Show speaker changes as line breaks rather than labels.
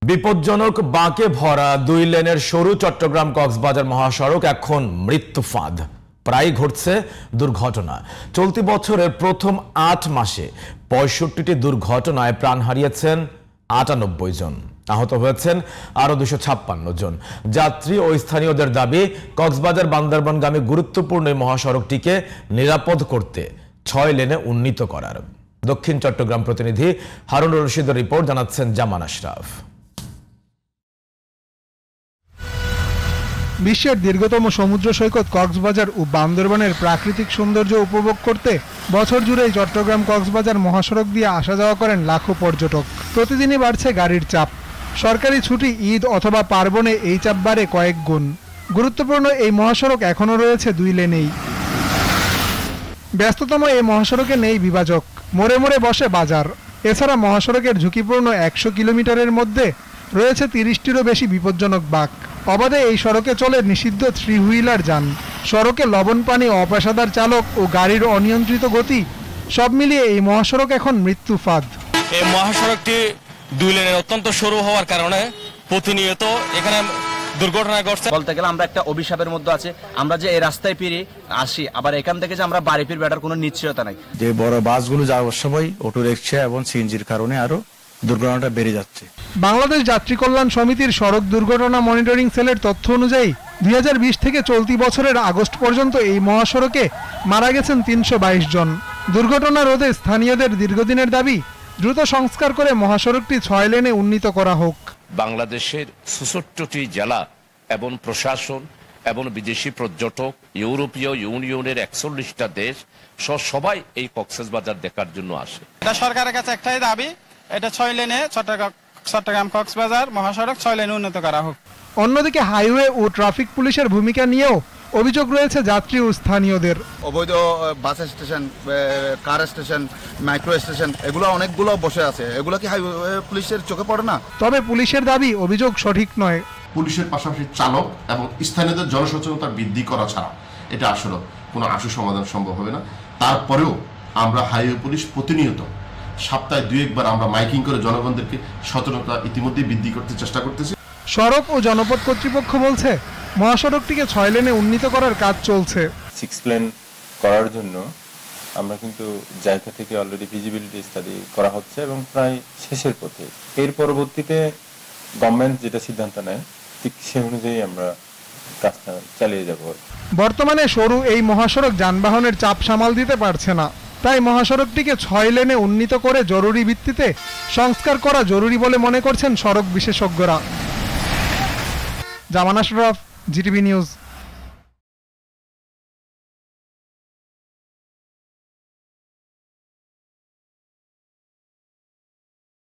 বিপজ্জনক বাঁকে ভরা ২ লেনের সরু চট্টগ্রাম কক্সবাজার মহাসড়ক এখন মৃত্যু ফাঁদ। প্রায় ঘটছে দুর্ঘটনা। চলতি বছরের প্রথম ৮ মাসে ৬৫টি দুর্ঘটনায় প্রাণ হারিয়েছেন ৯৮ জন, আহত হয়েছেন আরো ২৫৬ জন। যাত্রী ও স্থানীয়দের দাবি, কক্সবাজার বান্দরবানগামী গুরুত্বপূর্ণ এই মহাসড়কটিকে নিরাপদ করতে ৬ লেনে উন্নীত করার। দক্ষিণ চট্টগ্রাম প্রতিনিধি হারুনুর রশিদের রিপোর্ট, জানাচ্ছেন জামান আশরাফ।
বিশ্বের দীর্ঘতম সমুদ্র সৈকত কক্সবাজার ও বান্দরবানের প্রাকৃতিক সৌন্দর্য উপভোগ করতে বছর জুড়েই চট্টগ্রাম কক্সবাজার মহাসড়ক দিয়ে আসা যাওয়া করেন লাখো পর্যটক। প্রতিদিনই বাড়ছে গাড়ির চাপ। সরকারি ছুটি, ঈদ অথবা পার্বণে এই চাপ বাড়ে কয়েক গুণ। গুরুত্বপূর্ণ এই মহাসড়ক এখনও রয়েছে ২ লেনেই। ব্যস্ততম এই মহাসড়কে নেই বিভাজক, মোড়ে মোড়ে বসে বাজার। এছাড়া মহাসড়কের ঝুঁকিপূর্ণ ১০০ কিলোমিটারের মধ্যে রয়েছে ৩০টিরও বেশি বিপজ্জনক বাঁক। অবাধে এই সড়কে চলে নিষিদ্ধ 3 হুইলার যান। সড়কে লবণ পানি, অপেশাদার চালক ও গাড়ির অনিয়ন্ত্রিত গতি, সব মিলিয়ে এই মহাসড়ক এখন মৃত্যু ফাঁদ।
এই মহাসড়কটি ২ লেনের অত্যন্ত সরু হওয়ার কারণে প্রতিনিয়ত এখানে দুর্ঘটনা ঘটছে।
বলতে গেলে আমরা একটা অভিশাপের মধ্যে আছি। আমরা যে এই রাস্তায় ফিরে আসি, আবার এখান থেকে যে আমরা বাড়ি ফিরবো এটার কোনো নিশ্চয়তা নাই।
যে বড় বাসগুলো যাওয়ার সময় অটো রিকশা এবং সিএনজির কারণে আরো দুর্ঘটনাটা বেড়ে যাচ্ছে।
বাংলাদেশ যাত্রী কল্যাণ সমিতির সড়ক দুর্ঘটনা মনিটরিং সেলের তথ্য অনুযায়ী ২০২০ থেকে চলতি বছরের আগস্ট পর্যন্ত এই মহাসড়কে মারা গেছেন ৩২২ জন। দুর্ঘটনা রোধে স্থানীয়দের দীর্ঘদিনের দাবি, দ্রুত সংস্কার করে মহাসড়কটি ৬ লেনে উন্নীত করা হোক।
বাংলাদেশের ৬৪টি জেলা এবং প্রশাসন এবং বিদেশি পর্যটক, ইউরোপীয় ইউনিয়নের ৪১টা দেশ সবাই এই কক্সবাজার দেখার জন্য আসে।
এটা সরকারের কাছে একটাই দাবি, এটা ৬ লেনে চট্টগ্রাম কক্সবাজার মহাসড়ক ৬ লেনে উন্নত করা হোক।
অন্যদিকে হাইওয়ে ও ট্রাফিক পুলিশের ভূমিকা নিয়েও অভিযোগ রয়েছে যাত্রী ও স্থানীয়দের।
অবৈধ বাস স্টেশন, কার স্টেশন, মাইক্রো স্টেশন, এগুলো অনেকগুলো বসে আছে। এগুলো কি হাইওয়ে পুলিশের চোখে পড়ে না?
তবে পুলিশের দাবি, অভিযোগ সঠিক নয়।
পুলিশের পাশাপাশি চালক এবং স্থানীয়দের জনসচেতনতা বৃদ্ধি করা ছাড়া এটা আসলে কোনো আশু সমাধান সম্ভব হবে না। তারপরেও আমরা হাইওয়ে পুলিশ প্রতিনিয়ত সপ্তাহে ২-১ বার আমরা মাইকিং করে জনগণদেরকে সচেতনতা ইতিমধ্যে বৃদ্ধি করতে চেষ্টা করতেছি।
সড়ক ও জনপথ কর্তৃপক্ষ বলছে, মহাসড়কটিকে ৬ লেনে উন্নীত করার কাজ চলছে।
6 লেন করার জন্য আমরা কিন্তু জায়গা থেকে অলরেডি ফিজিবিলিটি স্টাডি করা হচ্ছে এবং প্রায় শেষের পথে। এর পরবর্তীতে গভর্নমেন্ট যেটা সিদ্ধান্ত নেয় ঠিক সে অনুযায়ী আমরা কাজটা চালিয়ে যাব।
বর্তমানে সরু এই মহাসড়ক যানবাহনের চাপ সামাল দিতে পারছে না। তাই মহাসড়কটিকে ৬ লেনে উন্নীত করে জরুরি ভিত্তিতে সংস্কার করা জরুরি বলে মনে করছেন সড়ক বিশেষজ্ঞরা। জামান আশরাফ, জিটিভি নিউজ।